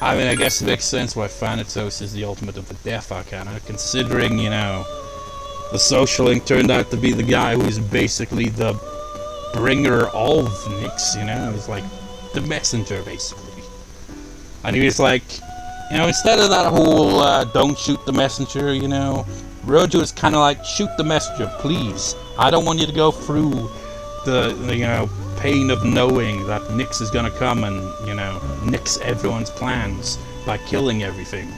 I mean, I guess it makes sense why Thanatos is the ultimate of the death arcana, considering, you know, the social link turned out to be the guy who's basically the bringer of Nyx, you know? He's like the messenger, basically. And he was like, you know, instead of that whole don't shoot the messenger, you know, Rojo is kind of like, shoot the messenger, please. I don't want you to go through the you know, pain of knowing that Nyx is gonna come and, you know, nix everyone's plans by killing everything.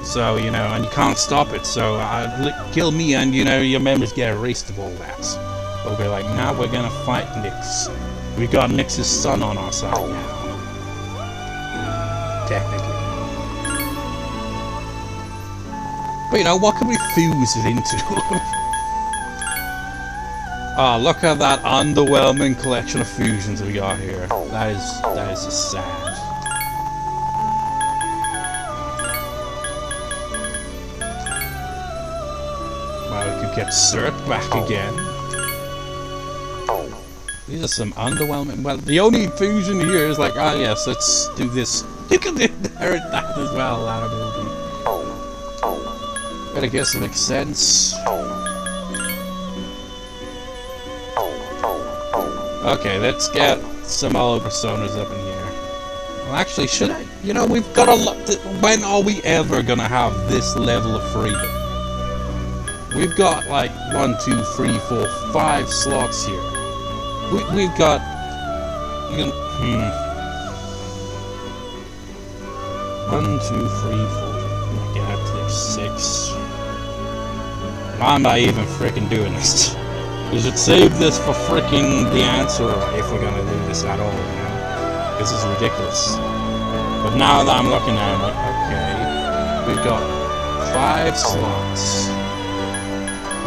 So, you know, and you can't stop it, so kill me and, you know, your memories get erased of all that. But we're like, now we're gonna fight Nyx. We got Nyx's son on our side now. Technically. But, you know, what can we fuse it into? Oh, look at that underwhelming collection of fusions we got here. That is just sad. Well, we could get Cert back again. These are some underwhelming. Well, the only fusion here is like, ah, yes, let's do this. You can inherit that as well, that ability. But I guess it makes sense. Okay, let's get some hollow personas up in here. Well, actually, should I? You know, we've got a lot. When are we ever gonna have this level of freedom? We've got like 1, 2, 3, 4, 5 slots here. We've got. You can, 1, 2, 3, 4. Get up to 6. Why am I even freaking doing this? We should save this for freaking the answer if we're gonna do this at all, you know? This is ridiculous. But now that I'm looking at it, like, okay, we've got 5 slots.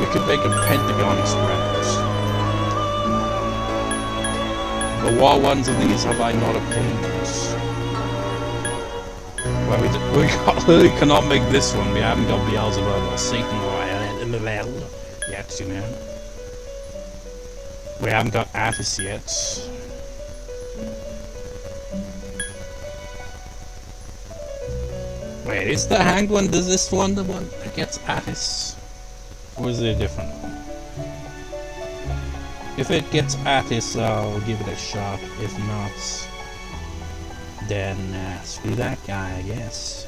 We could make a pentagon experiment. But what ones of these have I not obtained? Well, we cannot make this one. We haven't got Beelzebub or Satan or L yet, you know. We haven't got Attis yet. Wait, is the hanged one, does this one the one that gets Attis? Or is it a different one? If it gets Attis, I'll give it a shot. If not, then screw that guy, I guess.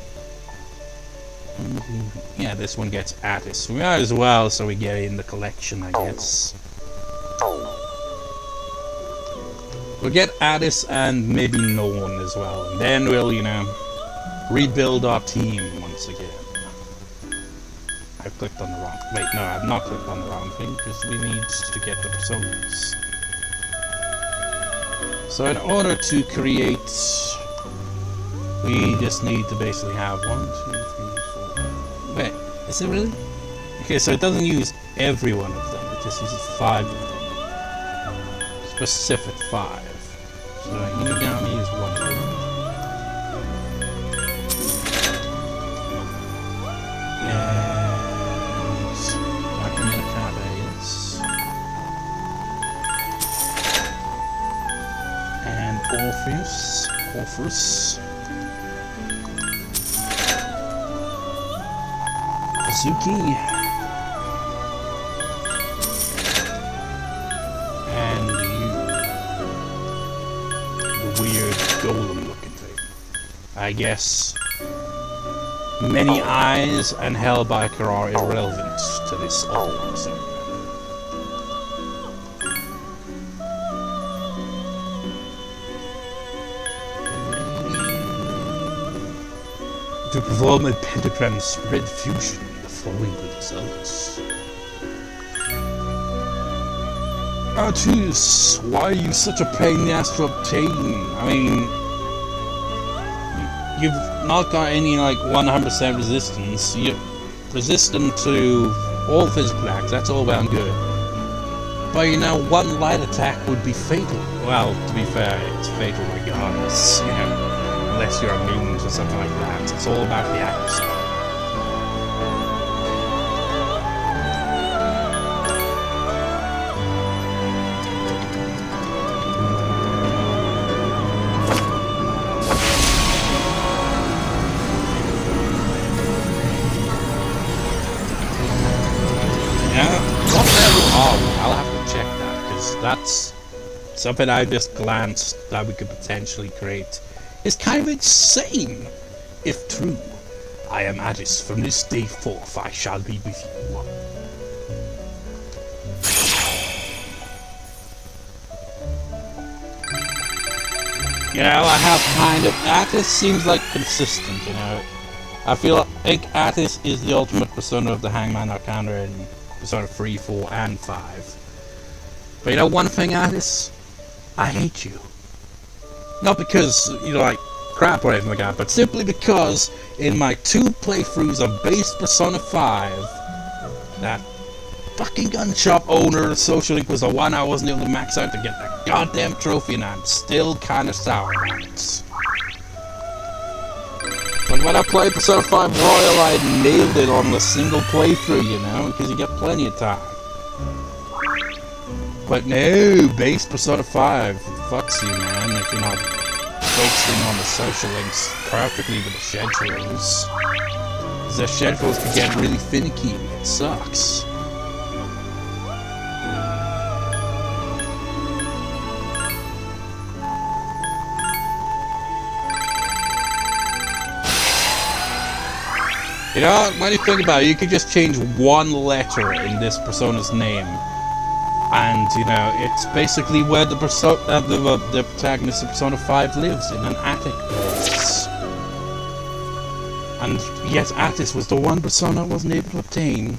Yeah, this one gets Attis. We might as well, so we get it in the collection, I guess. We'll get Attis and maybe Norn as well. And then we'll, you know, rebuild our team once again. I've clicked on the wrong... Wait, no, I've not clicked on the wrong thing, because we need to get the personas. So in order to create... We just need to basically have 1, 2, 3, 4... Wait, is it really? Okay, so it doesn't use every one of them, it just uses 5 of them. Specific 5. So you can only use 1 of them. And Orpheus. Azuki. And you. The weird golem looking thing. I guess many eyes and Hellbiker are irrelevant to this album. So. To perform a pentagram spread fusion, the following results. Attis, why are you such a pain in the ass to obtain? I mean, you've not got any like 100% resistance. You're resistant to all physical attacks, that's all well and good. But you know, one light attack would be fatal. Well, to be fair, it's fatal regardless, you know. Unless you're immune to something like that. It's all about the accuracy. Attis. Something I just glanced that we could potentially create is kind of insane, if true. I am Aigis. From this day forth, I shall be with you. You know, I have kind of... Attis seems like consistent, you know. I feel like Attis is the ultimate persona of the Hangman Arcana in Persona 3, 4, and 5. But you know one thing, Attis? I hate you. Not because you like crap or anything like that, but simply because in my 2 playthroughs of base Persona 5, that fucking gun shop owner, the Social Link, was the one I wasn't able to max out to get that goddamn trophy, and I'm still kinda sour on it. But when I played Persona 5 Royal, I nailed it on the single playthrough, you know, because you get plenty of time. But no, base Persona 5 fucks you, man, if you're not focusing on the social links perfectly with the schedules. Because the schedules can get really finicky, it sucks. You know, when you think about it, you could just change one letter in this persona's name. And, you know, it's basically where the protagonist of Persona 5 lives, in an attic place. And yet Attis was the one persona I wasn't able to obtain.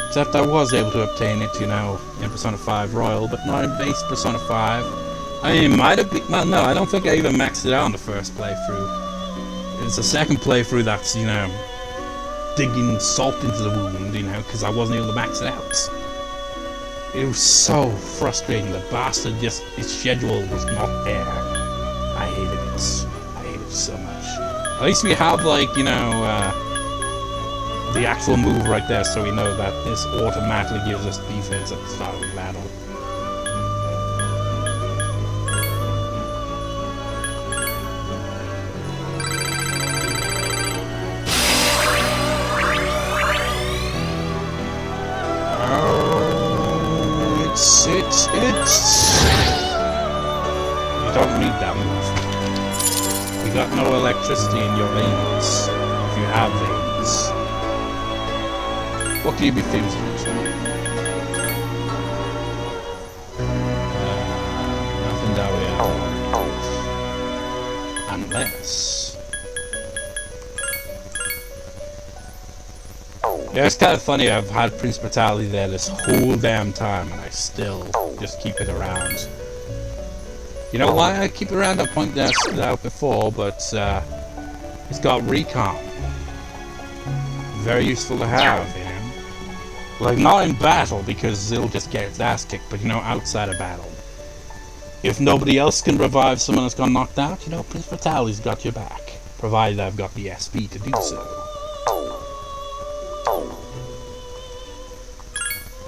Except I was able to obtain it, you know, in Persona 5 Royal, but not in base Persona 5. I mean, it might have been... Well, no, I don't think I even maxed it out on the first playthrough. It's the second playthrough that's, you know, digging salt into the wound, you know, because I wasn't able to max it out. It was so frustrating. The bastard just, his schedule was not there. I hated it. I hated it so much. At least we have, like, you know, the actual move right there, so we know that this automatically gives us defense at the start of the battle. You don't need that move. You got no electricity in your veins, if you have veins. What can you be fused into? Nothing down here. Unless... Yeah, it's kind of funny, I've had Prince Brutality there this whole damn time, and I still just keep it around. You know why I keep it around? I pointed that out before, but it's got recon. Very useful to have, you know? Like, not in battle, because it'll just get its ass kicked, but you know, outside of battle. If nobody else can revive someone that's got knocked out, you know, Prince Brutality's got your back. Provided I've got the SP to do so.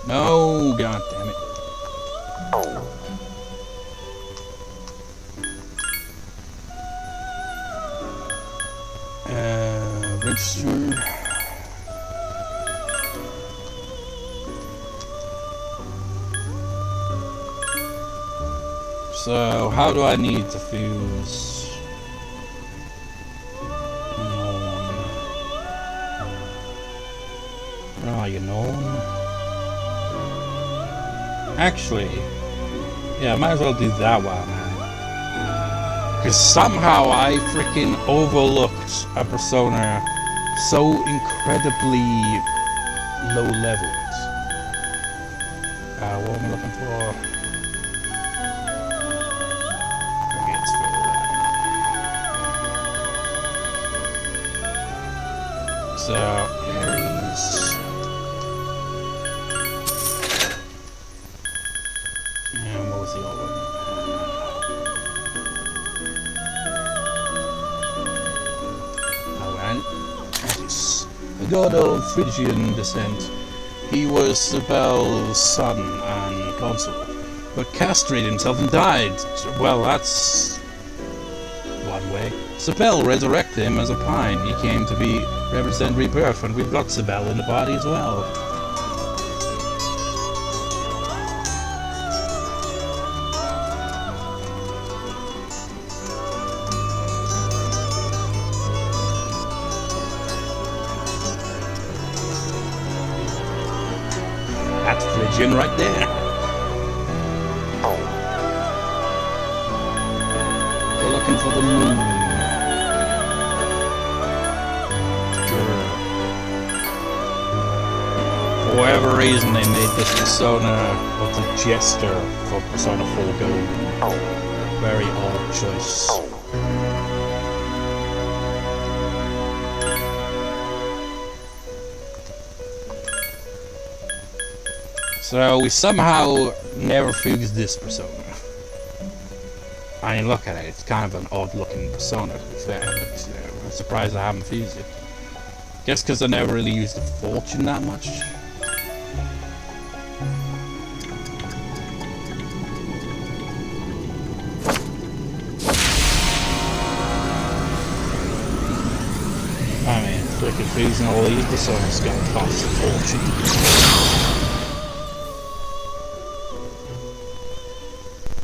No, god damn it. Register. So, how do I need to fuse? Norn. Where are you, Norn? Actually, yeah, I might as well do that while I'm at it. Because somehow I freaking overlooked a persona so incredibly low leveled. What am I looking for? Okay, it's filled. So, Aries. And what was the other one? Attis, a god of Phrygian descent. He was Sibel's son and consort, but castrated himself and died. Well, that's one way. Sibel resurrected him as a pine. He came to be represent rebirth, and we've got Sibel in the body as well. religion right there. We're looking for the moon. For whatever reason, they made this persona of the jester for Persona 4 Golden. Very odd choice. So we somehow never fused this persona. I mean, look at it, it's kind of an odd looking persona to be fair, but I'm surprised I haven't fused it. Guess because I never really used the fortune that much. I mean, freaking fusing all these personas gonna cost a fortune.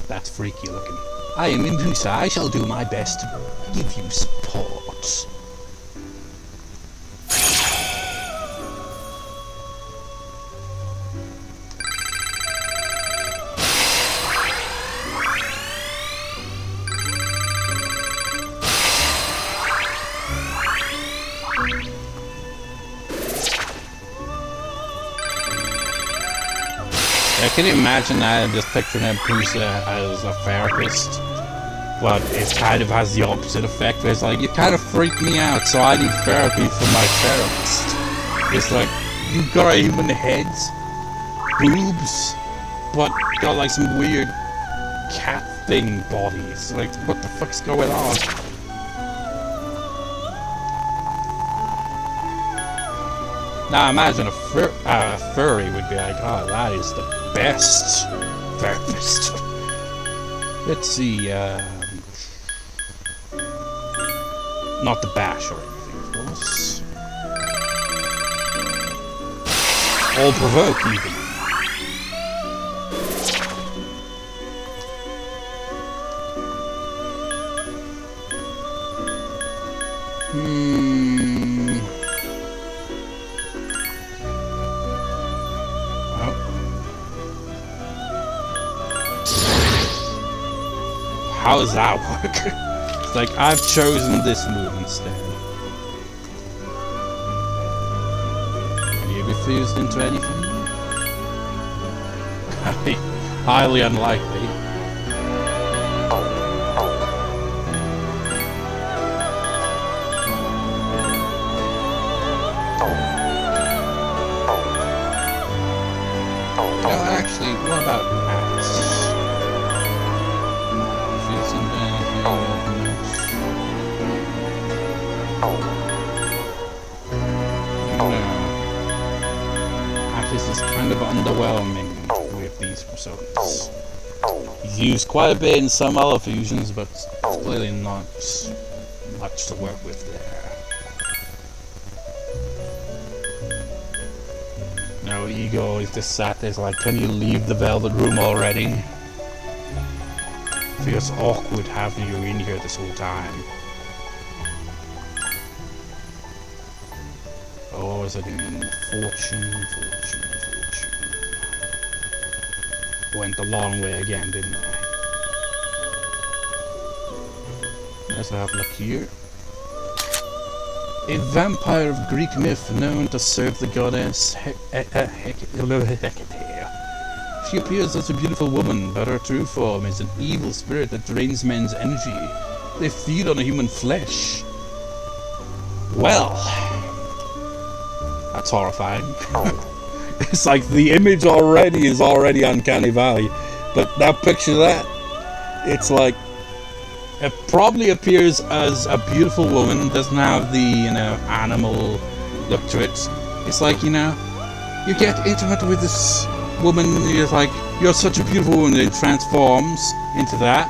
That's freaky looking. I am Empusa. I shall do my best to give you support. Can you imagine that? Just picturing Empusa as a therapist, but it kind of has the opposite effect. Where it's like, you kind of freak me out, so I need therapy from my therapist. It's like, you got a human head, boobs, but got like some weird cat thing body. It's like, what the fuck's going on? Now imagine a furry would be like, oh, that is the best therapist. Let's see, not the bash or anything, of course. Or provoke, even. How does that work? It's like, I've chosen this move instead. Can you be fused into anything? Highly unlikely. Oh, actually, what about Attis? Attis is kind of underwhelming with these personas. He's used quite a bit in some other fusions, but clearly not much to work with there. No, Ego is just sat there like, can you leave the Velvet Room already? Feels awkward having you in here this whole time. Oh, is it in fortune? Went a long way again, didn't I? Let's have a look here. A vampire of Greek myth known to serve the goddess Hecate. She appears as a beautiful woman, but her true form is an evil spirit that drains men's energy. They feed on human flesh. Well, that's horrifying. It's like the image is already uncanny valley, but now picture that. It's like, it probably appears as a beautiful woman, doesn't have the, animal look to it. It's like, you get intimate with this woman, you're like, you're such a beautiful woman, it transforms into that.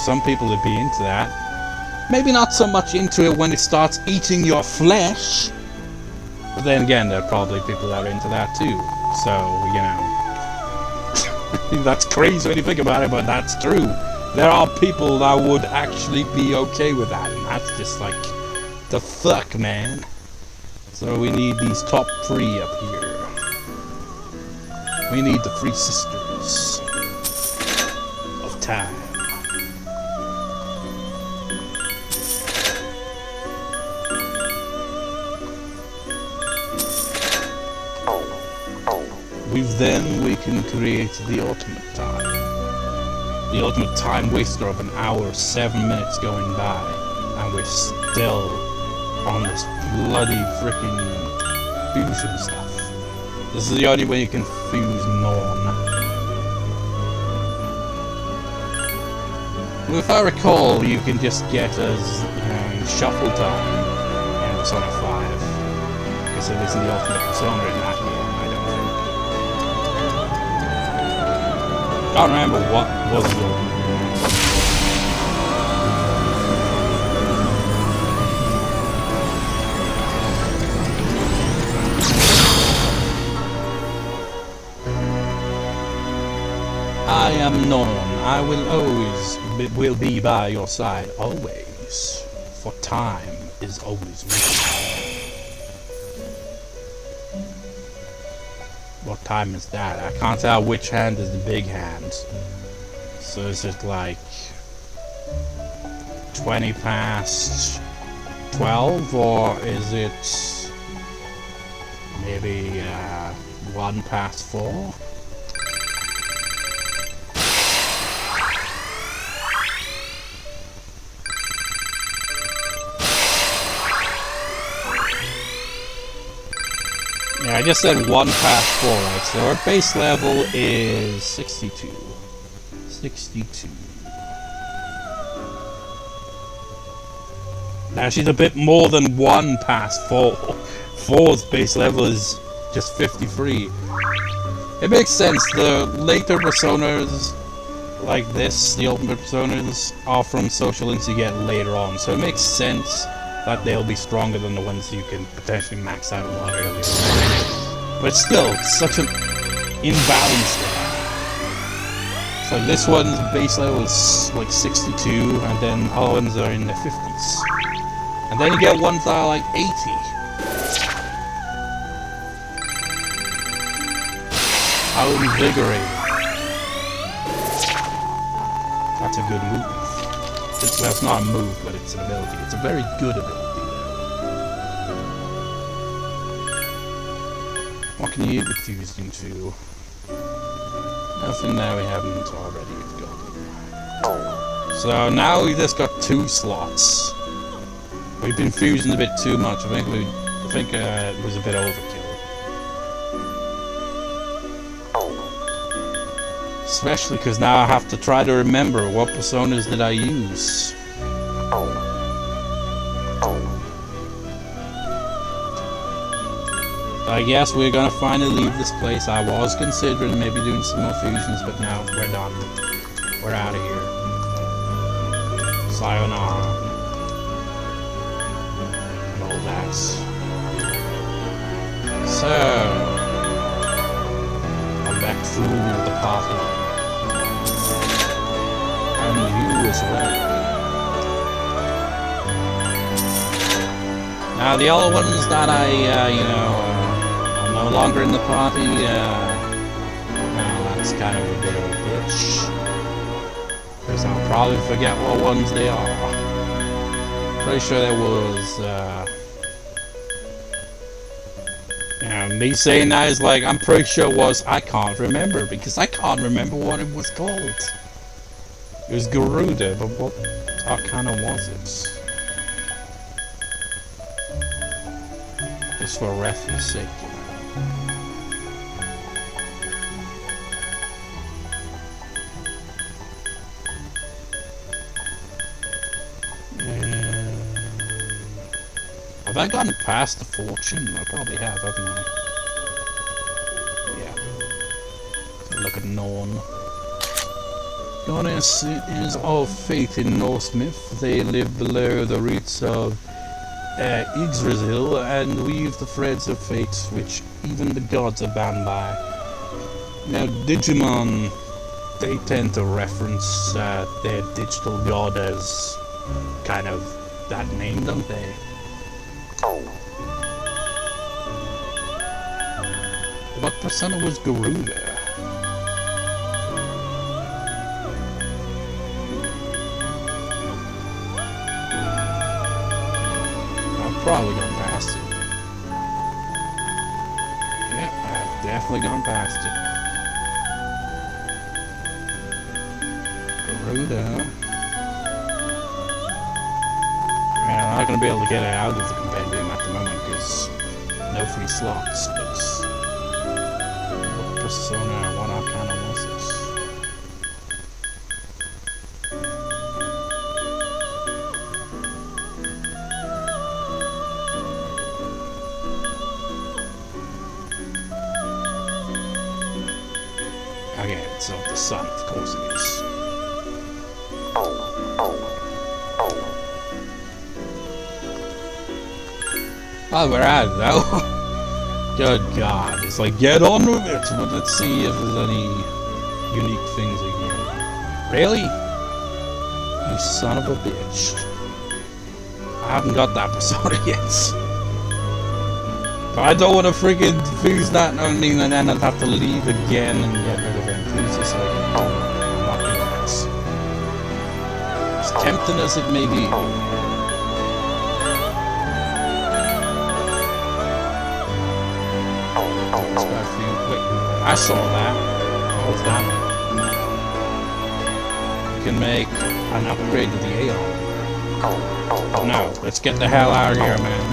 Some people would be into that. Maybe not so much into it when it starts eating your flesh. But then again, there are probably people that are into that too. So, that's crazy when you think about it, but that's true. There are people that would actually be okay with that, and that's just like, the fuck, man. So we need these top 3 up here. We need the three sisters of time. We can create the ultimate time. The ultimate time waster of an hour, 7 minutes going by, and we're still on this bloody freaking fusion stuff. This is the only way you can fuse Norn. Well, if I recall, you can just get as shuffle time in Persona 5. Because it isn't the ultimate Persona in that game. I can't remember what was the I am Norn. I will be by your side always, for time is always with you. What time is that? I can't tell which hand is the big hand. So is it like 20 past 12, or is it maybe 1 past 4? Yeah, I just said 1 past 4, right? So our base level is 62. 62. Now she's a bit more than 1 past 4. 4's base level is just 53. It makes sense. The later personas like this, the ultimate personas, are from social links you get later on. So it makes sense that they'll be stronger than the ones you can potentially max out a lot earlier. But still, such an imbalance there. So this one's base level is like 62, and then other ones are in the 50s. And then you get ones that are like 80. How invigorating. That's a good move. Well, it's not a move, but it's an ability. It's a very good ability, though. What can you be fused into? Nothing that we haven't already got. So now we just got 2 slots. We've been fusing a bit too much. I think it was a bit overkill. Especially because now I have to try to remember what personas did I use. I guess we're gonna finally leave this place. I was considering maybe doing some more fusions, but no, we're done. We're out of here. Sayonara. And all that. So, I'm back through the party. And you as well. Now the other ones that I, I'm no longer in the party, well, that's kind of a bit of a bitch. Because I'll probably forget what ones they are. Pretty sure there was, me saying that is like, I'm pretty sure it was, I can't remember, because I can't remember what it was called. It was Garuda, but what arcana was it? Just for reference sake, Have I gotten past the fortune? I probably have, haven't I? Yeah. Look at Norn. Goddess is of faith in Norse myth. They live below the roots of Aigis and weave the threads of fate which even the gods are bound by. Now, Digimon, they tend to reference their digital god as kind of that name, don't they? What persona was Garuda? probably gone past it. Yep, I've definitely gone past it. Garuda. Man, I'm not going to be able to get it out of the compendium at the moment because no free slots, but what persona, what arcana was it? Okay, it's not the sun, of course it is. Oh, we're at it though. Good God, it's like, get on with it! But let's see if there's any unique things we can do. Really? You son of a bitch. I haven't got that persona yet. But I don't want to friggin' fuse that on me and then I'd have to leave again and get rid of Empusa, so I'm not doing this. As tempting as it may be. I saw that. What was that? You can make an upgrade to the Aeon. But no, let's get the hell out of here, man.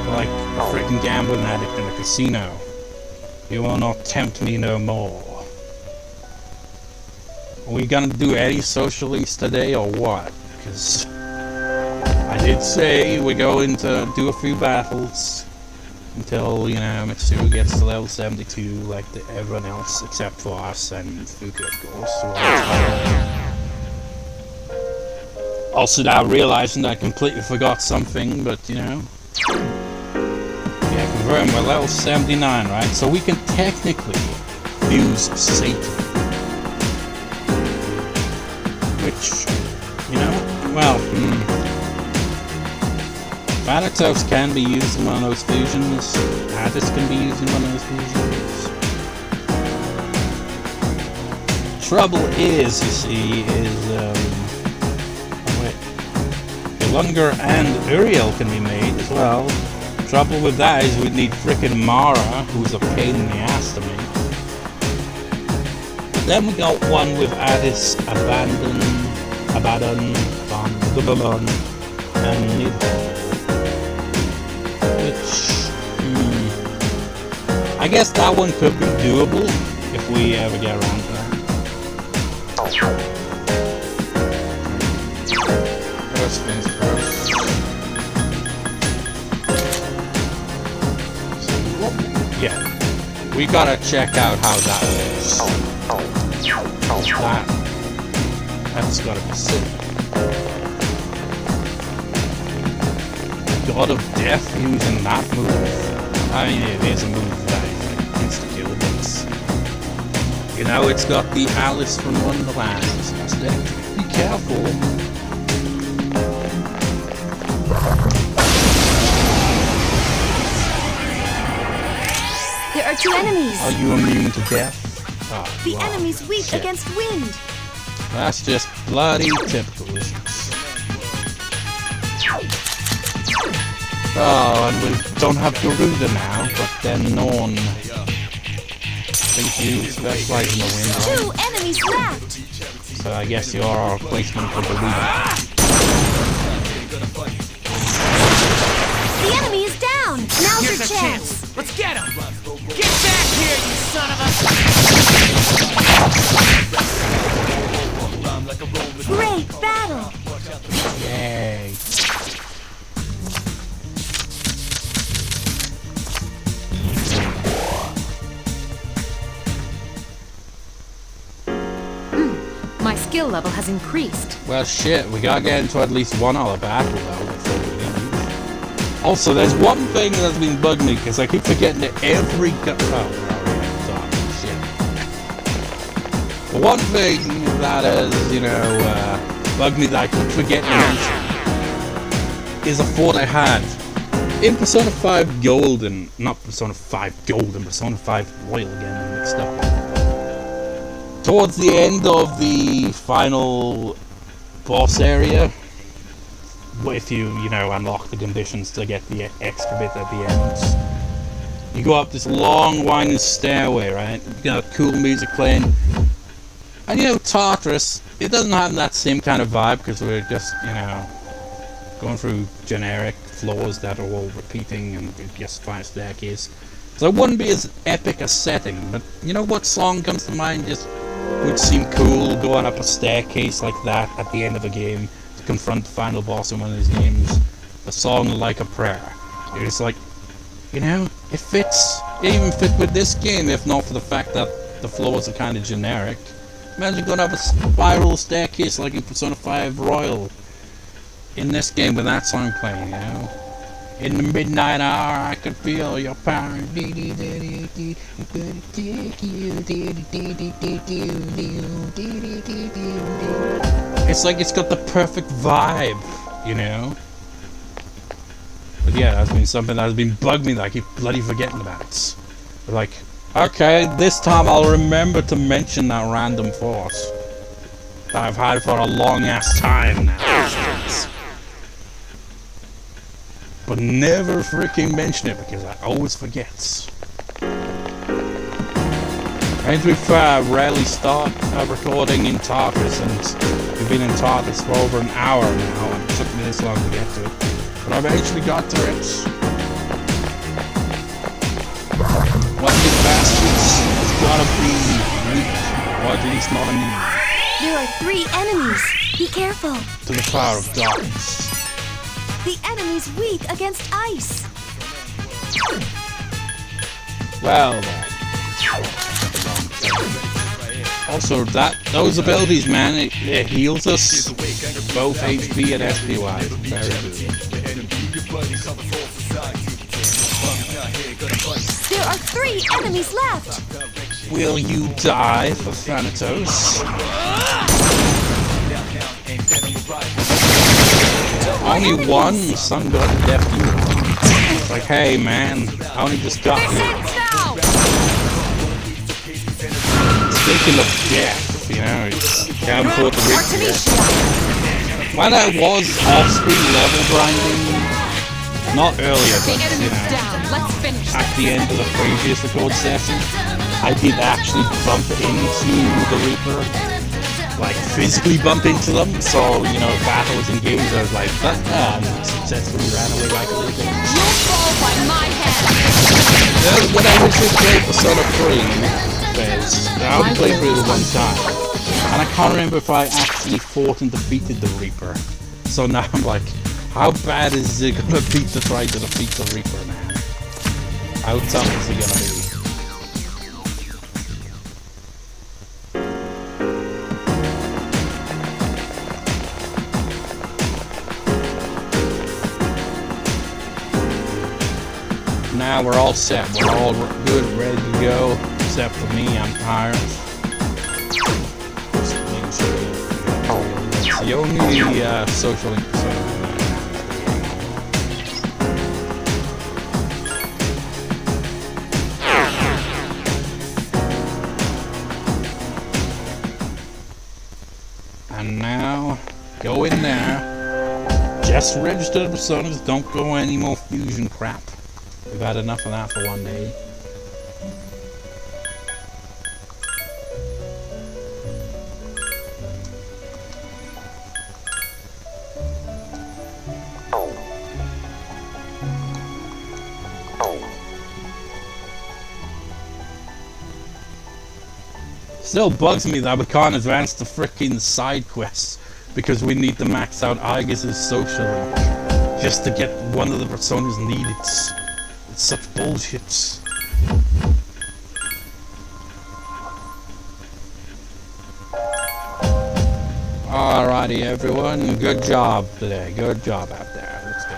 Like a freaking gambling addict in a casino. You will not tempt me no more. Are we gonna do any socialies today or what? Because I did say we're going to do a few battles. Until, you know, Mitsu gets to level 72 like everyone else except for us and Fuka, of course. Also now realizing that I completely forgot something, but you know. Yeah, confirm, we're level 79, right? So we can technically use Satan. Which, you know, well, Thanatos can be used in one of those fusions. Attis can be used in one of those fusions. Trouble is, you see, Lunger and Uriel can be made as well. Trouble with that is we'd need frickin' Mara, who's a pain in the ass to make. Then we got one with Attis, Abaddon, and Nidhogg. I guess that one could be doable if we ever get around to that. First things first. Yeah, we gotta check out how that works. That's gotta be sick. God of Death using that move. I mean, it is a move that insta-kill, but you know, it's got the Alice from Wonderland instead. Be careful. There are two enemies. Are you immune to death? Oh, the enemy's weak against wind. That's just bloody typical issues. Oh, and we don't have Garuda now, but then Norn. I think you specialize in the wind, right? Two enemies left. So I guess you're our replacement for Garuda. The enemy is down. Now's your chance. Let's get him. Get back here, you son of a... Great battle. Yay. My skill level has increased. Well, shit, we gotta get into at least one other battle, though, before we leave. Also, there's one thing that's been bugging me, because I keep forgetting that every shit. The one thing that has, you know, bugged me that I keep forgetting to mention is a thought I had. In Persona 5 Golden, not Persona 5 Golden, Persona 5 Royal again, I'm mixed up. Towards the end of the final boss area, if you know, unlock the conditions to get the extra bit at the end. You go up this long winding stairway, right? You got cool music playing. And you know, Tartarus, it doesn't have that same kind of vibe because we're just, you know, going through generic floors that are all repeating and just find a staircase. So it wouldn't be as epic a setting, but you know what song comes to mind just would seem cool going up a staircase like that at the end of a game to confront the final boss in one of these games? A song like a prayer. It's like, you know, it fits. It even fit with this game if not for the fact that the floors are kind of generic. Imagine going up a spiral staircase like in Persona 5 Royal in this game with that song playing, you know? In the midnight hour, I could feel your power. It's like it's got the perfect vibe, you know? But yeah, that's been something that has been bugging me that I keep bloody forgetting about. Like, okay, this time I'll remember to mention that random force that I've had for a long ass time now. But never freaking mention it because I always forget. And to be fair, I rarely start recording in Tartarus, and we've been in Tartarus for over an hour now, and it took me this long to get to it. But I eventually got to it. One of these bastards has gotta be weak, or at least not immune. There are 3 enemies. Be careful. To the power of darkness. The enemy's weak against ice. Well then. Also, those abilities, man, it heals us both HP and SP wise. Very good. There are 3 enemies left. Will you die for Thanatos? Only one sun god left you. It's like, hey man, I only just got here. Speaking of death, you know, it's can't afford to reach death. When I was off-screen level grinding, not earlier, but you know, at the end of the previous record session, I did actually bump into the Reaper. Like physically bump into them, so you know, battles and games I was like, but and successfully ran away like a little bitch. You'll fall by my hand. When I originally played Persona 3, FES, I only played through it one time, and I can't remember if I actually fought and defeated the Reaper. So now I'm like, how bad is it gonna be to try to defeat the Reaper, man? How tough is it gonna be? Now we're all set. We're all good, ready to go. Except for me, I'm tired. It's the only social episode. And now, go in there. Just registered personas, don't go any more fusion crap. We've had enough of that for one day. Still bugs me that we can't advance the frickin' side quests because we need to max out Aigis' social link just to get one of the personas needed. It's such bullshit. Alrighty everyone, good job today. Good job out there. Let's go.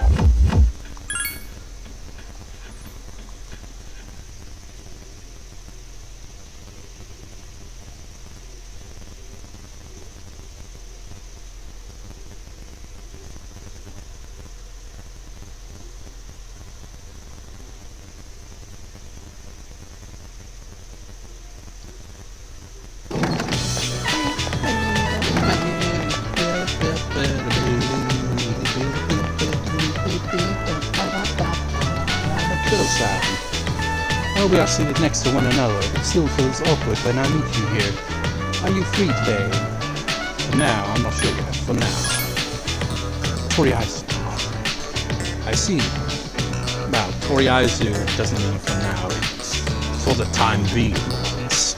sad. While we are seated next to one another, it still feels awkward when I meet you here. Are you free today? For now, I'm not sure yet. For now. Toriaizu. I see. Well, Toriaizu doesn't mean for now, it's for the time being.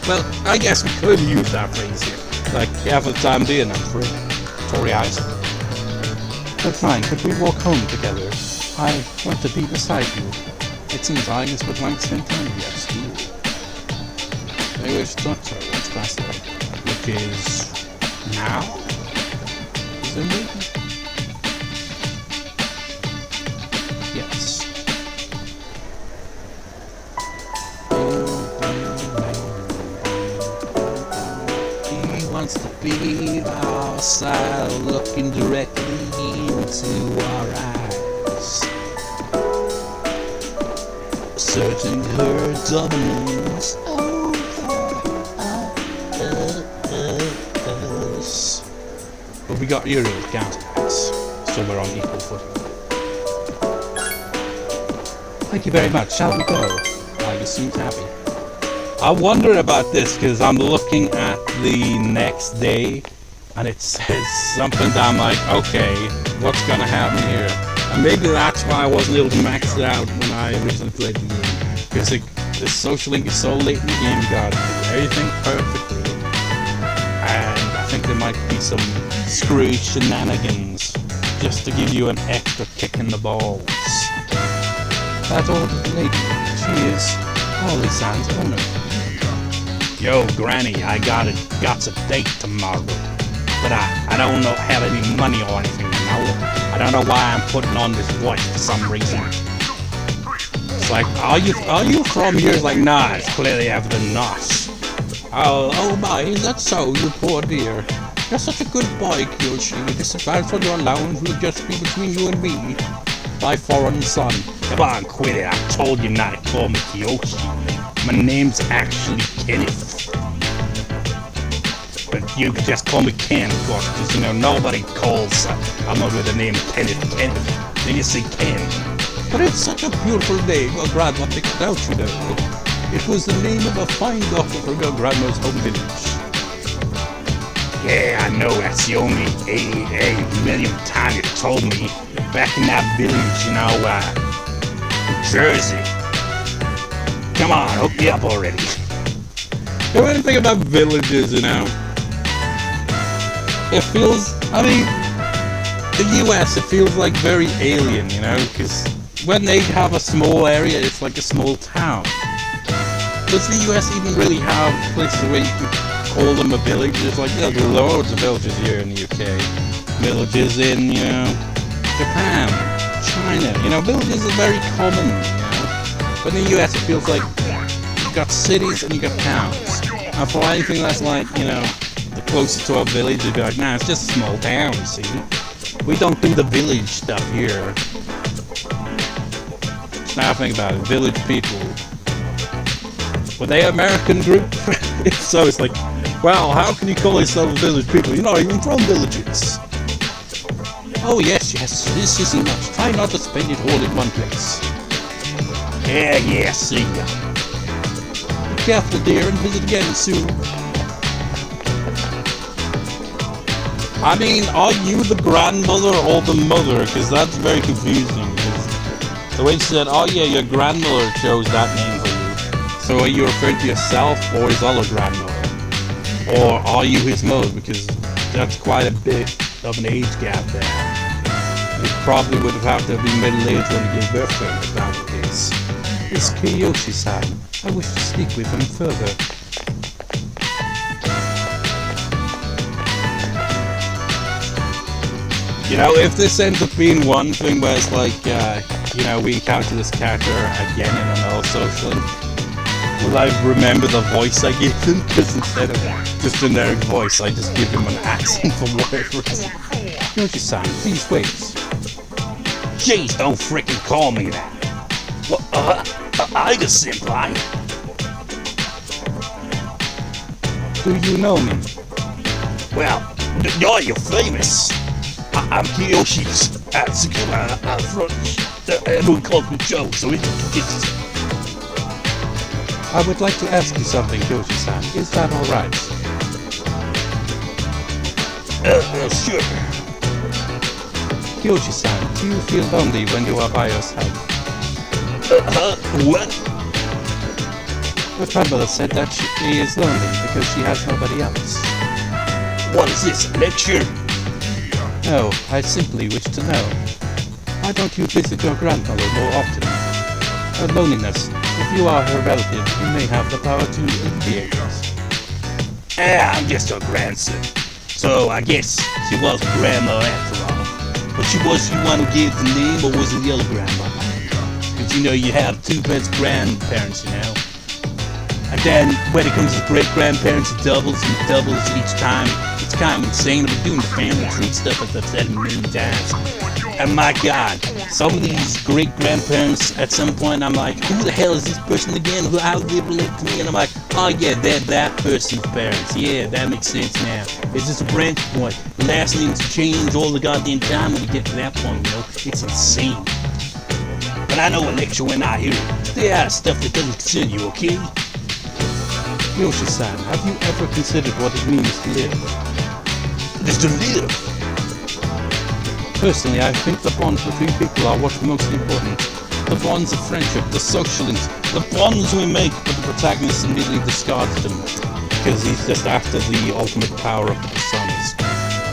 Well, I guess we could use that phrase here. Like, yeah, for the time being, I'm free. Toriaizu. But fine, could we walk home together? I want to be beside you. It seems Aigis would like to spend time with you at school. I wish to talk to her once class is over. Which is... now? Isn't it? Yes. He wants to be outside, looking directly into our eyes, searching her dominance over us. But we got your counterparts, so we're on equal footing. Thank you very much. Shall we go? Aigis seems happy. I wonder about this because I'm looking at the next day and it says something that I'm like, okay, what's gonna happen here? And maybe that's why I wasn't able to max it out when I originally played the game. Because the social link is so late in the game, you gotta do everything perfectly. And I think there might be some screwy shenanigans just to give you an extra kick in the balls. That old lady, she is Holy Sands owner. Yo, Granny, I got a date tomorrow. But I don't know have any money or anything, you know? I don't know why I'm putting on this voice for some reason. It's like, are you from here? It's like, nah, it's clearly after not. Oh my, is that so, you poor dear? You're such a good boy, Kyoshi. This advance on your allowance will just be between you and me. My foreign son. Come on, quit it. I told you not to call me Kyoshi. My name's actually Kenneth. But you could just call me Ken, of course, because, you know, nobody calls a mother with the name Kenneth. Then you say Ken. But it's such a beautiful name. Your grandma picked it out, you know. It was the name of a fine doctor from your grandma's home village. Yeah, I know. That's the only 88 million times you told me. Back in that village, you know, Jersey. Come on, hook me up already. You know anything about villages, you know? It feels, I mean, the US, it feels like very alien, you know? Because when they have a small area, it's like a small town. Does the US even really have places where you can call them a village? It's like, yeah, there are loads of villages here in the UK. Villages in, you know, Japan, China, you know, villages are very common, you know? But in the US, it feels like you've got cities and you've got towns. And for anything that's like, you know, the closest to a village, you'd be like, nah, it's just a small town, see? We don't do the village stuff here. Now think about it, village people. Were they an American group? If so, it's like, well, how can you call yourself village people? You're not even from villages. Oh yes, this isn't much. Try not to spend it all in one place. Yeah, see ya. Be careful, dear, and visit again soon. I mean, are you the grandmother or the mother? Because that's very confusing. The way she said, oh yeah, your grandmother chose that name for you. So are you referring to yourself or his other grandmother? Or are you his mother? Because that's quite a bit of an age gap there. You probably would have to be middle-aged when you gave birth to him if that were the case. It's Kiyoshi-san. I wish to speak with him further. You know, if this ends up being one thing where it's like, you know, we encounter this character again in another social link, will I remember the voice I gave him? Because instead of just a generic voice, I just give him an accent for whatever reason. Yoshi-san, please wait. Jeez, don't frickin' call me that. Well, Aigis senpai. Do you know me? Well, you're famous. I'm Kiyoshi's front. Everyone calls me Joe, so it's I would like to ask you something, Kyoshi-san. Is that alright? Sure. Kyoshi-san, do you feel lonely when you are by yourself? What? Your grandmother said that she is lonely because she has nobody else. What is this, a lecture? No, I simply wish to know. Why don't you visit your grandmother more often? Her loneliness, if you are her relative, you may have the power to alleviate it. I'm just her grandson. So I guess she was grandma after all. But she one who gave the name, or was it the other grandma? Because you know you have two best grandparents, you know. And then when it comes to great-grandparents, it doubles and doubles each time. It's kind of insane. I've been doing the family tree stuff, as I've said a million times. And my God, some of these great-grandparents, at some point, I'm like, who the hell is this person again? How do they relate to me? And I'm like, oh yeah, they're that person's parents. Yeah, that makes sense now. It's just a branch point. The last names change all the goddamn time when we get to that point, you know? It's insane. But I know a lecture when I hear it. Stay out of stuff that doesn't concern you, okay? Yoshi-san, have you ever considered what it means to live? Just to live. Personally, I think the bonds between people are what's most important. The bonds of friendship, the social links, the bonds we make, but the protagonist immediately discards them. Because he's just after the ultimate power of the personas.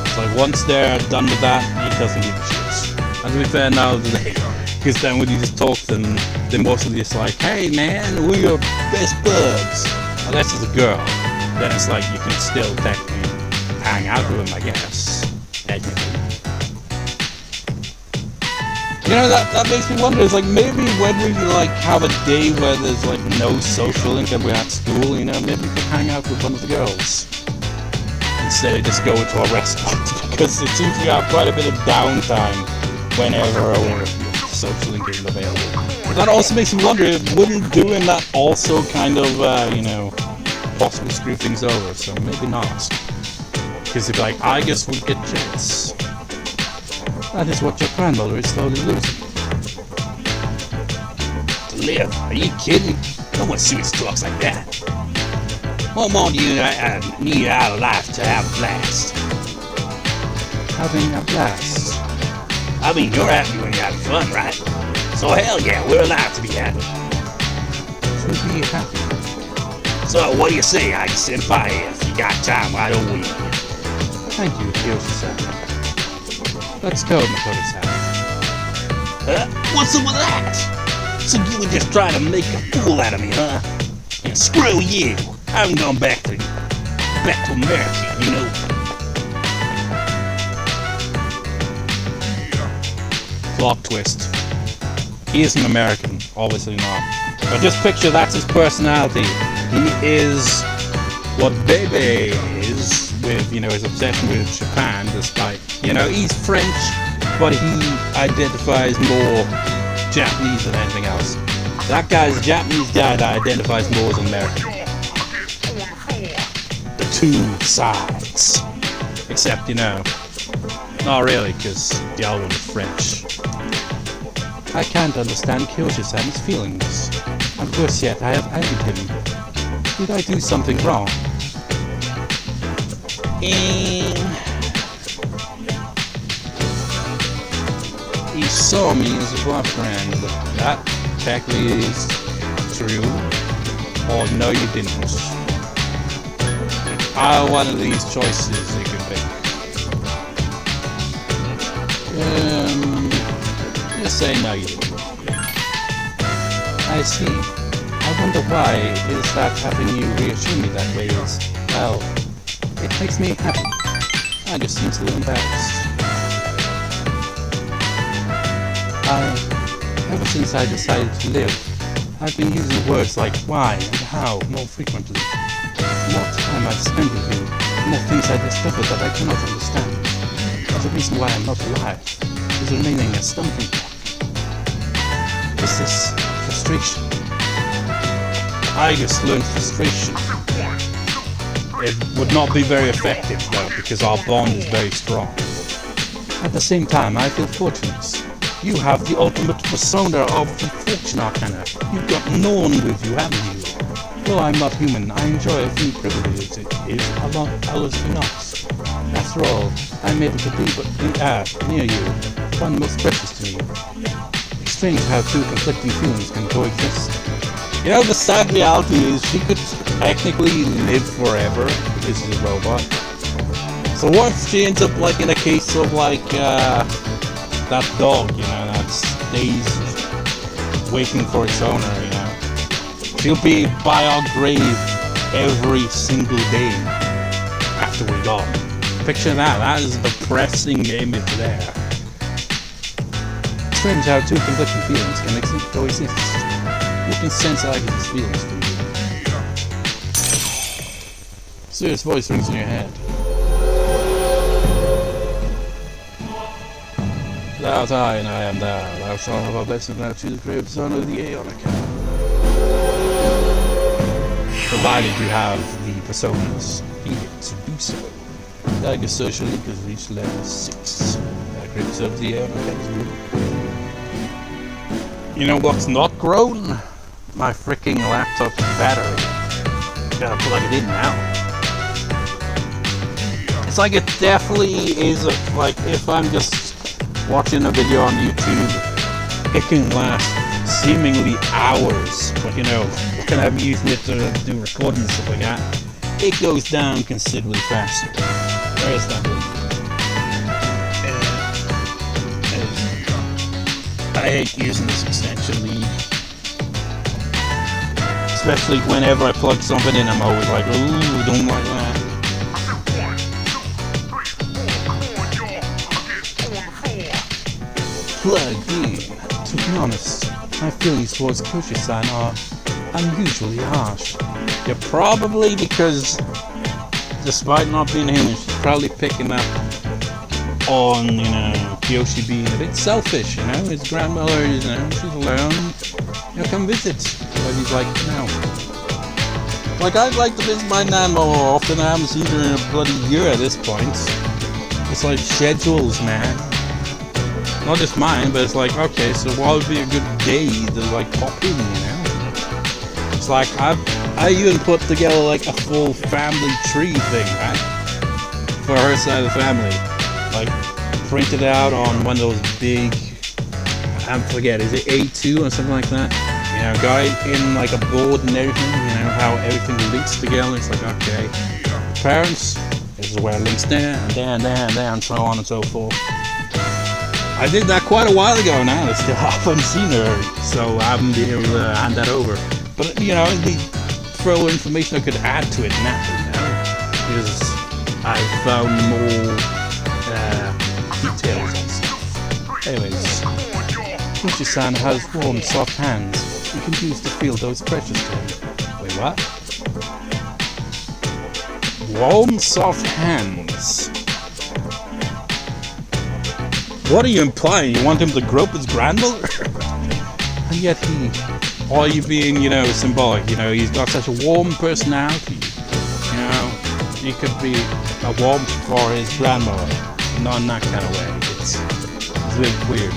It's like, once they're done with that, he doesn't give a shit. And to be fair now, because then when you just talk to them, they're mostly just like, hey man, we're your best buds. Unless it's a girl, then it's like you can still technically hang out with them, I guess. Technically. You know, that makes me wonder, it's like maybe when we like have a day where there's like no social link and we're at school, you know, maybe we could hang out with one of the girls. Instead of just going to a restaurant, because it seems we have quite a bit of downtime whenever our social link isn't available. But that also makes me wonder, wouldn't doing that also kind of, you know, possibly screw things over, so maybe not. Because if like, Aigis would get jealous. That is what your grandmother is slowly losing. To live? Are you kidding? No one serious talks like that. What more do you need out of life to have a blast? Having a blast. I mean, you're happy when you're having fun, right? So hell yeah, we're allowed to be happy. To be happy. So what do you say, Aigis Senpai? If you got time, why don't we? Thank you, Kyoshi-san. Let's go, Makoto-san. What's up with that? So you were just trying to make a fool out of me, huh? And screw you! I'm going back to America, you know. Plot twist. He isn't American, obviously not. But just picture that's his personality. He is what Bebe is with, you know, his obsession with Japan, despite, you know, he's French, but he identifies more Japanese than anything else. That guy's a Japanese guy that identifies more as American. The two sides. Except, you know, not really, because the other one is French. I can't understand Kyoshi-san's feelings. And worse yet, I have angered him. Did I do something wrong? He saw me as a boyfriend. That technically is true. Or no, you didn't. One of these choices you can pick. Just say no, you didn't. I see. I wonder why is that having you reassure me that way is, well, it makes me happy. I just seem a little embarrassed. Ever since I decided to live, I've been using words like why and how more frequently. The more time I spend with you, the more things I discover that I cannot understand. But the reason why I'm not alive is remaining a stumbling block. Is this frustration? I just learned frustration. It would not be very effective though, because our bond is very strong. At the same time, I feel fortunate. You have the ultimate persona of the fortune arcana. You've got Norn with you, haven't you? Well, I'm not human. I enjoy a few privileges. A lot others do not. After all, I'm able to be near you, one most precious to me. It's strange how two conflicting feelings can coexist. You know, the sad reality is she could technically live forever because she's a robot. So what if she ends up like in a case of like that dog, you know, that stays waiting for its owner, you know. She'll be by our grave every single day after we're gone. Picture that. That is a depressing image there. Strange how two conflicting feelings can coexist. You can sense Aigis' feelings for you. Serious voice rings in your head. Thou art I, and I am thou. Thou shalt have our blessing now to the grave son of the arcana. Provided you have the personas needed to do so. Aigis social link has reached level 6. That grave of the arcana. You know what's not grown? My freaking laptop's battery. Gotta plug it in now. It's like it definitely is like if I'm just watching a video on YouTube, it can last seemingly hours, but you know, when I'm using it to do recording and stuff like that, it goes down considerably faster. Where is that? I hate using this extension lead. Especially whenever I plug something in, I'm always like, ooh, don't like that. Plug in. To be honest, my feelings towards Koshi-san are unusually harsh. Yeah, probably because, despite not being human, she's probably picking up on, you know, Kyoshi being a bit selfish, you know, his grandmother, you know, she's alone, you know, come visit. But he's like, no. Like, I'd like to visit my nan more often. I haven't seen her in a bloody year at this point. It's like schedules, man. Not just mine, but it's like, okay, so what would be a good day to like pop in, you know? It's like, I even put together like a full family tree thing, right? For her side of the family. Like, printed out on one of those big, I forget, is it A2 or something like that? You know, got it in like a board and everything, you know, how everything links together. It's like, okay, parents, this is where it links there, and there, and there, and there, and so on and so forth. I did that quite a while ago now. I still haven't seen her, so I haven't been able to hand that over. But, you know, the throw information I could add to it now, you know, because I found more details and stuff. Anyways, Koshi-san has warm, soft hands. You can use to feel those precious to him. Wait, what? Warm, soft hands. What are you implying? You want him to grope his grandmother? And yet are you being, you know, symbolic? You know, he's got such a warm personality. You know, he could be a warmth for his grandmother. Not in that kind of way. It's a bit weird.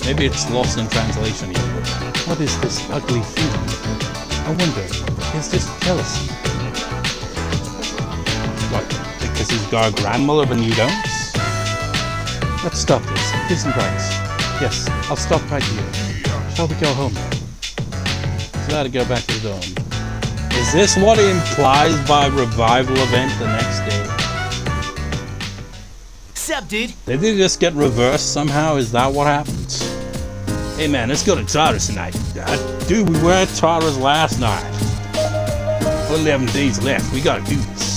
Maybe it's lost in translation even. What is this ugly feeling? I wonder, is this jealousy? What, because he's got a grandmother but you don't? Let's stop this. It isn't right. Yes, I'll stop right here. Shall we go home? So I had to go back to the dome. Is this what it implies by revival event the next day? Sup, dude? Did they just get reversed somehow? Is that what happened? Hey man, let's go to Tartarus tonight. Dude, we were at Tartarus last night. 11 days left. We gotta do this.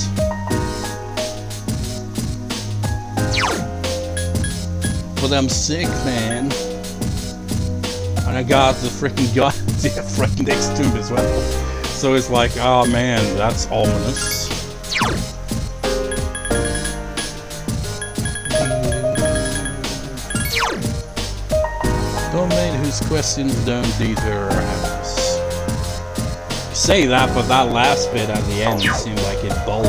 But I'm sick, man. And I got the freaking guy right next to him as well. So it's like, oh man, that's ominous. Domain whose questions don't deter us. Say that, but that last bit at the end seemed like it bowled.